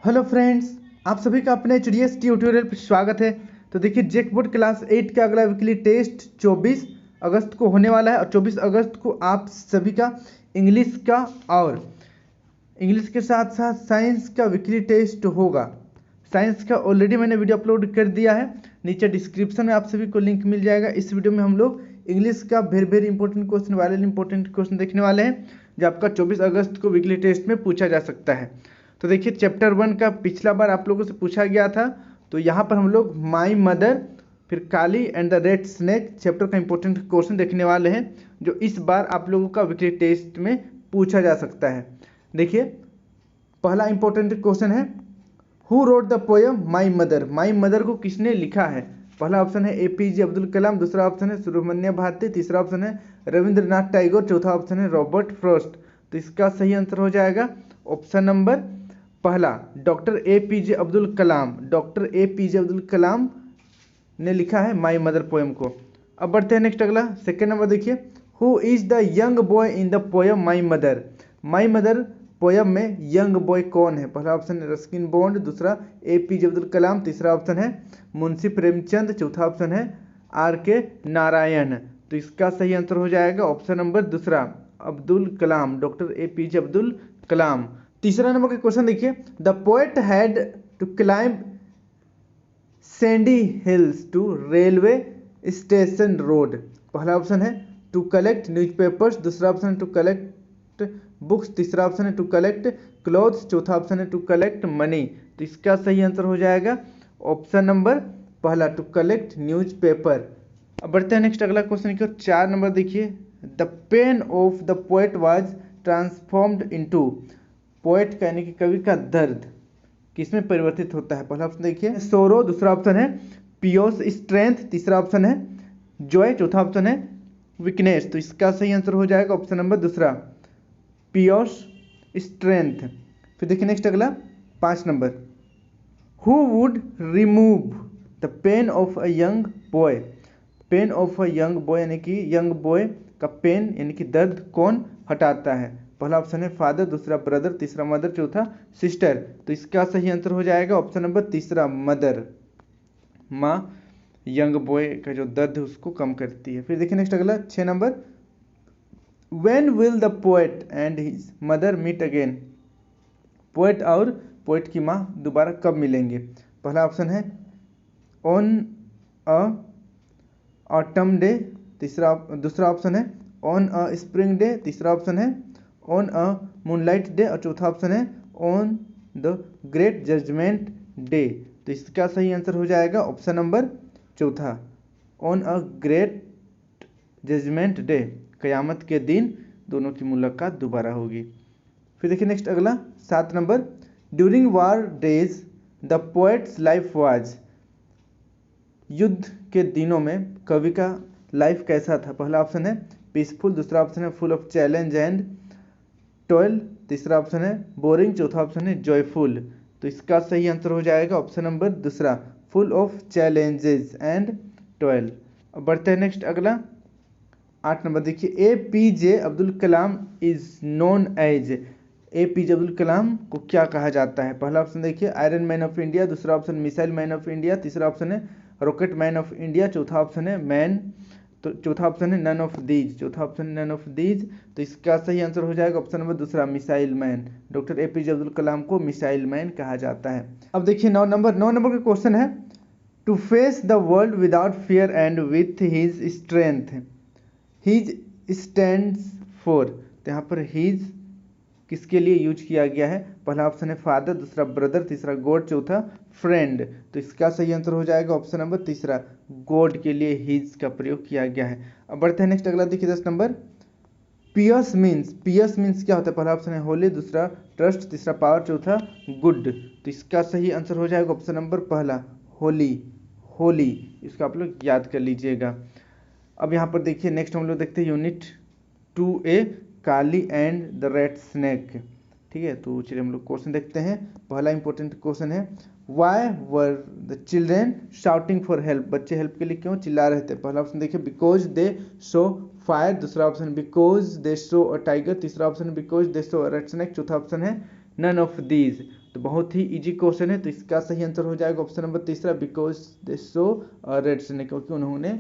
Hello friends, आप सभी का अपने एचडीएस ट्यूटोरियल पर स्वागत है। तो देखिए, जेक बोर्ड क्लास 8 का अगला वीकली टेस्ट 24 अगस्त को होने वाला है और 24 अगस्त को आप सभी का इंग्लिश का और इंग्लिश के साथ साथ साइंस का वीकली टेस्ट होगा। साइंस का ऑलरेडी मैंने वीडियो अपलोड कर दिया है, नीचे डिस्क्रिप्शन में आप सभी को लिंक मिल जाएगा। इस वीडियो में हम लोग इंग्लिश का very important question, viral important question देखने वाले हैं जो आपका 24 अगस्त को वीकली टेस्ट में पूछा जा सकता है। तो देखिए, चैप्टर 1 का पिछला बार आप लोगों से पूछा गया था, तो यहाँ पर हम लोग माई मदर, फिर Kali and the red snake chapter का इंपॉर्टेंट क्वेश्चन देखने वाले हैं जो इस बार आप लोगों का वीकली टेस्ट में पूछा जा सकता है। देखिए, पहला इंपॉर्टेंट क्वेश्चन है, who wrote the poem my mother. My mother को किसने लिखा है? पहला ऑप्शन है एपीजे अब्दुल कलाम, दूसरा ऑप्शन है सुब्रमण्य भारती, तीसरा ऑप्शन है रविंद्रनाथ टैगोर, चौथा ऑप्शन है रॉबर्ट फ्रॉस्ट। तो इसका सही आंसर हो जाएगा ऑप्शन नंबर पहला, doctor APJ Abdul Kalam. Doctor APJ Abdul कलाम ने लिखा है माई मदर पोएम को। अब बढ़ते हैं नेक्स्ट, अगला सेकेंड नंबर देखिए, who is the young boy in the poem my mother. My mother poem में यंग बॉय कौन है? पहला ऑप्शन है रस्किन बॉन्ड, दूसरा एपीजे अब्दुल कलाम, तीसरा ऑप्शन है मुंशी प्रेमचंद, चौथा ऑप्शन है आर के नारायण। तो इसका सही आंसर हो जाएगा ऑप्शन नंबर दूसरा, अब्दुल कलाम, डॉक्टर एपीजे अब्दुल कलाम। तीसरा नंबर का क्वेश्चन देखिए, the poet had to climb sandy hills to railway station road. पहला ऑप्शन है टू कलेक्ट न्यूज़पेपर्स, दूसरा ऑप्शन है टू कलेक्ट बुक्स, तीसरा ऑप्शन है टू कलेक्ट क्लोथ्स, चौथा ऑप्शन है टू कलेक्ट मनी। तो इसका सही आंसर हो जाएगा ऑप्शन नंबर पहला, टू कलेक्ट न्यूज़पेपर। अब बढ़ते हैं नेक्स्ट, अगला क्वेश्चन की ओर। 4 नंबर देखिए, the pain of the poet was transformed into. Poet का यानी कि कवि का दर्द किसमें परिवर्तित होता है? पहला ऑप्शन देखिए सोरो, दूसरा ऑप्शन है पियोस स्ट्रेंथ, तीसरा ऑप्शन है जॉय, चौथा ऑप्शन है वीकनेस। तो इसका सही आंसर हो जाएगा ऑप्शन नंबर दूसरा, पियोस स्ट्रेंथ। फिर देखिए नेक्स्ट, अगला 5 number, who would remove the pain of a young boy. Pain of a young boy यानी कि यंग बॉय का पेन यानी कि दर्द कौन हटाता है? पहला ऑप्शन है फादर, दूसरा ब्रदर, तीसरा मदर, चौथा सिस्टर। तो इसका सही आंसर हो जाएगा ऑप्शन नंबर तीसरा, मदर। माँ यंग बॉय का जो दर्द है उसको कम करती है। फिर देखिए नेक्स्ट, अगला 6 number, when will the poet and his mother meet again. Poet और पोएट की माँ दोबारा कब मिलेंगे? पहला ऑप्शन है ऑन अ ऑटम डे, दूसरा ऑप्शन है ऑन अ स्प्रिंग डे, तीसरा ऑप्शन है ऑन अ मूनलाइट डे और चौथा ऑप्शन है on the great judgement day. तो इसका सही आंसर हो जाएगा ऑप्शन नंबर चौथा, on a great judgement day. कयामत के दिन दोनों की मुलाकात दोबारा होगी। फिर देखिए नेक्स्ट, अगला 7 number, during war days the poets life was. युद्ध के दिनों में कवि का लाइफ कैसा था? पहला ऑप्शन है पीसफुल, दूसरा ऑप्शन है full of challenge and toil, तीसरा ऑप्शन है बोरिंग, चौथा ऑप्शन है जॉयफुल। तो इसका सही आंसर हो जाएगा ऑप्शन नंबर दूसरा, full of challenges and toil. अब बढ़ते हैं नेक्स्ट, अगला 8 नंबर देखिए, A P J Abdul Kalam is known as. A P J Abdul Kalam को क्या कहा जाता है? पहला ऑप्शन देखिए आयरन मैन ऑफ इंडिया, दूसरा option missile man of India, तीसरा ऑप्शन है रॉकेट मैन ऑफ इंडिया, चौथा ऑप्शन है मैन, तो चौथा ऑप्शन है नन ऑफ दीज, चौथा ऑप्शन नन ऑफ दीज। तो इसका सही आंसर हो जाएगा ऑप्शन नंबर दूसरा, missile man. Doctor APJ Abdul Kalam को मिसाइल मैन कहा जाता है। अब देखिए 9 नंबर का क्वेश्चन है, to face the world without fear and with his strength. His stands for, तो यहाँ पर हिज किसके लिए यूज किया गया है? पहला ऑप्शन है फादर, दूसरा ब्रदर, तीसरा गॉड, चौथा फ्रेंड। तो इसका सही आंसर हो जाएगा ऑप्शन नंबर तीसरा, गॉड के लिए हिज का प्रयोग किया गया है। अब बढ़ते हैं नेक्स्ट, अगला देखिए 10 नंबर, पियर्स मीन्स क्या होता है? पहला ऑप्शन है होली, दूसरा ट्रस्ट, तीसरा पावर, चौथा गुड। तो इसका सही आंसर हो जाएगा ऑप्शन नंबर पहला, होली। इसको आप लोग याद कर लीजिएगा। अब यहाँ पर देखिए नेक्स्ट हम लोग देखते हैं unit 2A, Kali and the red snake. ठीक है, तो चलिए हम लोग क्वेश्चन देखते हैं। पहला इंपॉर्टेंट क्वेश्चन है, why were the children shouting for help. बच्चे हेल्प के लिए क्यों चिल्ला रहे थे? पहला ऑप्शन देखिए बिकॉज दे शो फायर, दूसरा option because they saw a tiger, तीसरा option because they saw a red snake, चौथा ऑप्शन है नन ऑफ दीज। तो बहुत ही इजी क्वेश्चन है, तो इसका सही आंसर हो जाएगा ऑप्शन नंबर तीसरा, because they so red snake, क्योंकि उन्होंने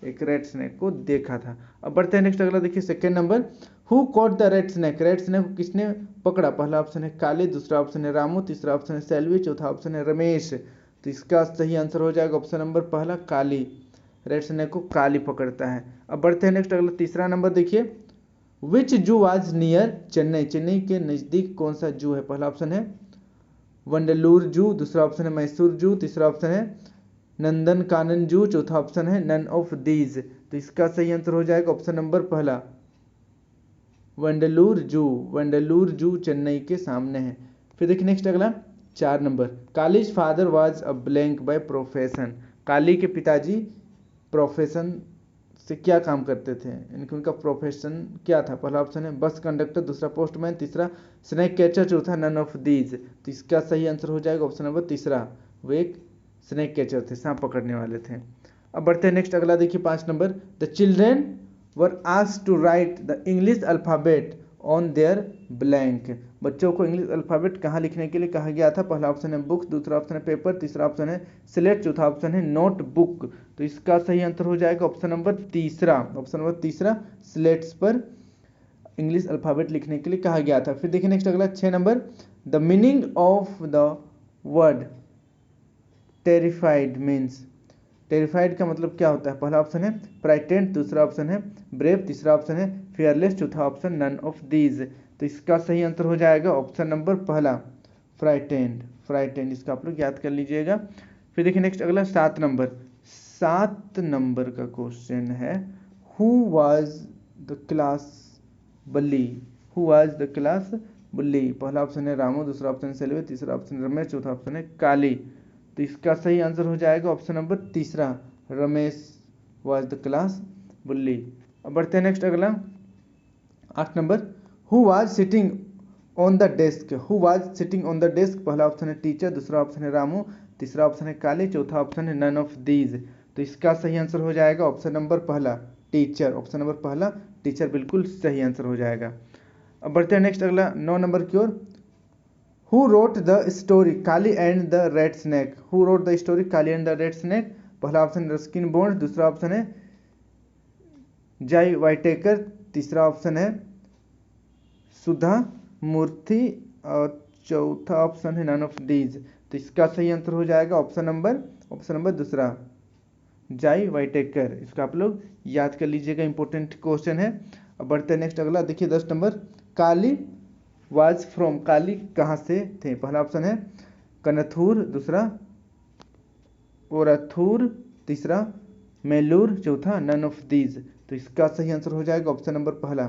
एक रेड स्नेक को देखा था। अब बढ़ते हैं नेक्स्ट, अगला देखिए second number, who caught the red snake, red snake को किसने पकड़ा? पहला ऑप्शन है काली, दूसरा ऑप्शन है रामू, तीसरा ऑप्शन है सेल्वी, चौथा ऑप्शन है रमेश। तो इसका सही आंसर हो जाएगा ऑप्शन नंबर पहला, काली। रेड स्नेक को काली पकड़ता है। अब बढ़ते हैं नेक्स्ट, अगला तीसरा नंबर देखिए, विच जू वाज नियर चेन्नई, चेन्नई के नज़दीक कौन सा जू है? पहला ऑप्शन है वंडलूर जू, दूसरा ऑप्शन है मैसूर जू, तीसरा ऑप्शन है नंदन कानन जू, चौथा ऑप्शन है नन ऑफ दीज। तो इसका सही आंसर हो जाएगा ऑप्शन नंबर पहला, वंडलूर जू। वंडलूर जू चेन्नई के सामने है। फिर देखिए नेक्स्ट अगला 4 number, Kali's father was a blank by profession, Kali के पिताजी प्रोफेशन से क्या काम करते थे? इनका उनका प्रोफेशन क्या था? पहला ऑप्शन है बस कंडक्टर, दूसरा पोस्टमैन, तीसरा स्नेक कैचर, चौथा नन ऑफ दीज। तो इसका सही आंसर हो जाएगा ऑप्शन नंबर तीसरा, वो एक स्नेक कैचर थे, सांप पकड़ने वाले थे। अब बढ़ते हैं नेक्स्ट, अगला देखिए 5 number, the children were asked to write the English alphabet on their blank, बच्चों को इंग्लिश अल्फ़ाबेट कहाँ लिखने के लिए कहा गया था? पहला ऑप्शन है बुक, दूसरा ऑप्शन है पेपर, तीसरा ऑप्शन है स्लेट, चौथा ऑप्शन है नोटबुक। तो इसका सही आंसर हो जाएगा ऑप्शन नंबर तीसरा, ऑप्शन नंबर तीसरा, स्लेट्स पर इंग्लिश अल्फ़ाबेट लिखने के लिए कहा गया था। फिर देखिए नेक्स्ट अगला 6 number, the meaning of the word terrified means, terrified का मतलब क्या होता है? पहला ऑप्शन है फ्राइटेंड, दूसरा ऑप्शन है ब्रेव, तीसरा ऑप्शन है फियरलेस, चौथा ऑप्शन नन ऑफ दीज। तो इसका सही आंसर हो जाएगा ऑप्शन नंबर पहला, फ्राइटेंड। फ्राइटेंड इसका आप लोग याद कर लीजिएगा। फिर देखिए नेक्स्ट अगला 7 नंबर, 7 नंबर का क्वेश्चन है, हु वाज द क्लास बल्ली, हु वाज द क्लास बुल्ली, पहला ऑप्शन है रामू, दूसरा ऑप्शन सेल्वे, तीसरा ऑप्शन रमेश, चौथा ऑप्शन है काली। तो इसका सही आंसर हो जाएगा ऑप्शन नंबर तीसरा, रमेश वाज द क्लास बुल्ली। अब बढ़ते हैं नेक्स्ट अगला 8 number, who was sitting on the desk, who was sitting on the desk, पहला ऑप्शन है टीचर, दूसरा ऑप्शन है रामू, तीसरा ऑप्शन है काली, चौथा ऑप्शन है नन ऑफ दीज। तो इसका सही आंसर हो जाएगा ऑप्शन नंबर पहला, टीचर। ऑप्शन नंबर पहला टीचर बिल्कुल सही आंसर हो जाएगा। अब बढ़ते हैं नेक्स्ट अगला 9 नंबर की ओर, who wrote the story Kali and the red snake, who wrote the story Kali and the red snake, पहला ऑप्शन है रस्किन बॉन्ड, दूसरा ऑप्शन है जाई वाइटेकर, तीसरा ऑप्शन है सुधा मूर्ति और चौथा ऑप्शन है नन ऑफ दीज। तो इसका सही आंसर हो जाएगा ऑप्शन नंबर दूसरा, जाई वाइटेकर। इसका आप लोग याद कर लीजिएगा, इंपॉर्टेंट क्वेश्चन है। अब बढ़ते हैं नेक्स्ट अगला देखिए 10 नंबर, काली वाज फ्रॉम, काली कहाँ से थे? पहला ऑप्शन है कनथूर, दूसरा ओरथूर, तीसरा मेलूर, चौथा नन ऑफ दीज। तो इसका सही आंसर हो जाएगा ऑप्शन नंबर पहला,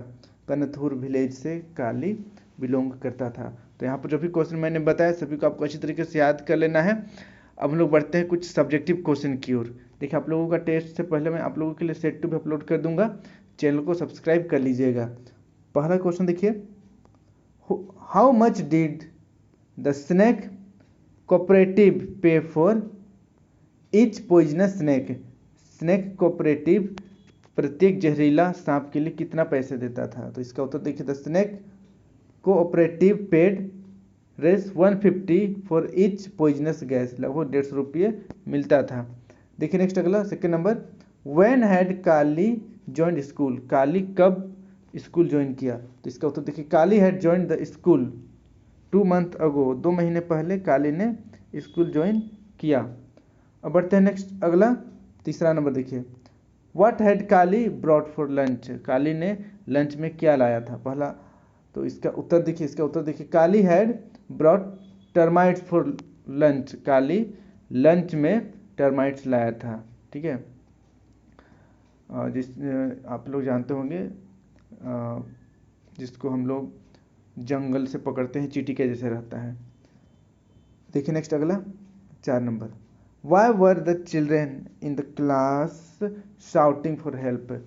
कनथूर विलेज से काली बिलोंग करता था। तो यहाँ पर जो भी क्वेश्चन मैंने बताया सभी को आपको अच्छी तरीके से याद कर लेना है। अब हम लोग बढ़ते हैं कुछ सब्जेक्टिव क्वेश्चन की ओर। देखिए आप लोगों का टेस्ट से पहले मैं आप लोगों के लिए सेट 2 भी अपलोड कर दूंगा, चैनल को सब्सक्राइब कर लीजिएगा। पहला क्वेश्चन देखिए, how much did the snake cooperative pay for each poisonous snake, snake cooperative प्रत्येक जहरीला सांप के लिए कितना पैसे देता था? तो इसका उत्तर देखिए, the snake cooperative paid Rs 150 for each poisonous gas, लगभग 150 रुपये मिलता था। देखिए नेक्स्ट अगला second number, when had Kali joined school, काली कब स्कूल ज्वाइन किया? तो इसका उत्तर देखिए, Kali had join the school 2 month ago, 2 महीने पहले काली ने स्कूल ज्वाइन किया। अब बढ़ते हैं नेक्स्ट अगला तीसरा नंबर देखिए, what had Kali brought for lunch, Kali ने लंच में क्या लाया था? पहला तो इसका उत्तर देखिए, Kali had brought termites for lunch, Kali lunch में टर्माइट्स लाया था। ठीक है, जिस आप लोग जानते होंगे जिसको हम लोग जंगल से पकड़ते हैं, चींटी के जैसे रहता है। देखिए नेक्स्ट अगला 4 number, Y were the children in the class shouting for help,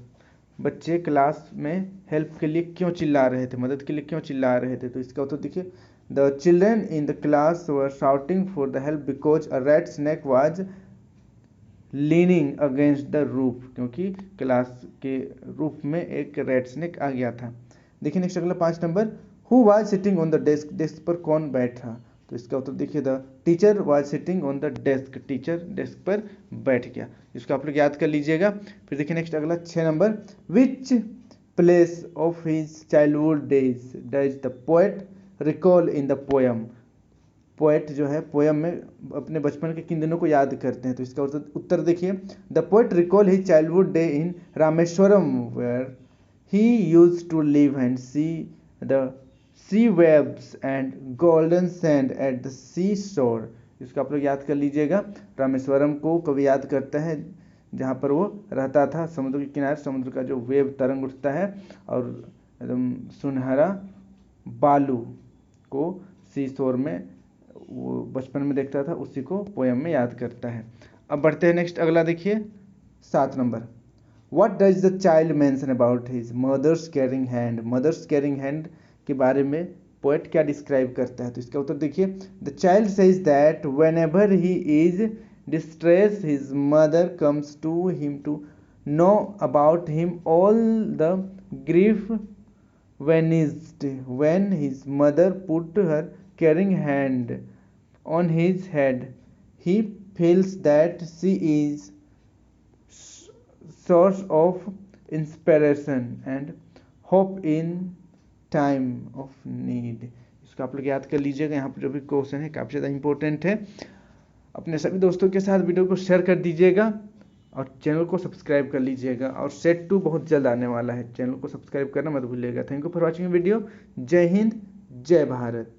बच्चे क्लास में हेल्प के लिए क्यों चिल्ला रहे थे, मदद के लिए क्यों चिल्ला रहे थे? तो इसका उत्तर देखिए, the children in the class were shouting for the help because a red snake was leaning against the roof, क्योंकि क्लास के रूफ में एक रेड स्नेक आ गया था। देखिए नेक्स्ट अगला 5 number, who was sitting on the desk, desk पर कौन बैठा? तो इसका उत्तर देखिए, the teacher was sitting on the desk, teacher desk पर बैठ गया। इसको आप लोग याद कर लीजिएगा। फिर देखिए नेक्स्ट अगला 6 number, which place of his childhood days does the poet recall in the poem. Poet जो है पोएम में अपने बचपन के किन दिनों को याद करते हैं। तो इसका उत्तर देखिए, the poet recall his childhood day in Rameswaram where he used to live and see the sea waves and golden sand at the sea shore. इसको आप लोग याद कर लीजिएगा। रामेश्वरम को कवि याद करता है जहाँ पर वो रहता था, समुद्र के किनारे, समुद्र का जो वेव तरंग उठता है और एकदम सुनहरा बालू को सी शोर में वो बचपन में देखता था, उसी को पोएम में याद करता है। अब बढ़ते हैं नेक्स्ट अगला देखिए 7 number, what does the child mention about his mother's caring hand. Mother's caring hand के बारे में पोएट क्या डिस्क्राइब करता है। तो इसका उत्तर देखिए, the child says that whenever he is distress his mother comes to him to know about him all the grief vanished when his mother put her caring hand on his head. He feels that she is source of inspiration and hope in time of need. इसको आप लोग याद कर लीजिएगा। यहाँ पर जो भी क्वेश्चन है काफ़ी ज़्यादा इंपॉर्टेंट है। अपने सभी दोस्तों के साथ वीडियो को शेयर कर दीजिएगा और चैनल को सब्सक्राइब कर लीजिएगा। और सेट 2 बहुत जल्द आने वाला है, चैनल को सब्सक्राइब करना मत भूलिएगा। Thank you for watching video. जय हिंद, जय भारत।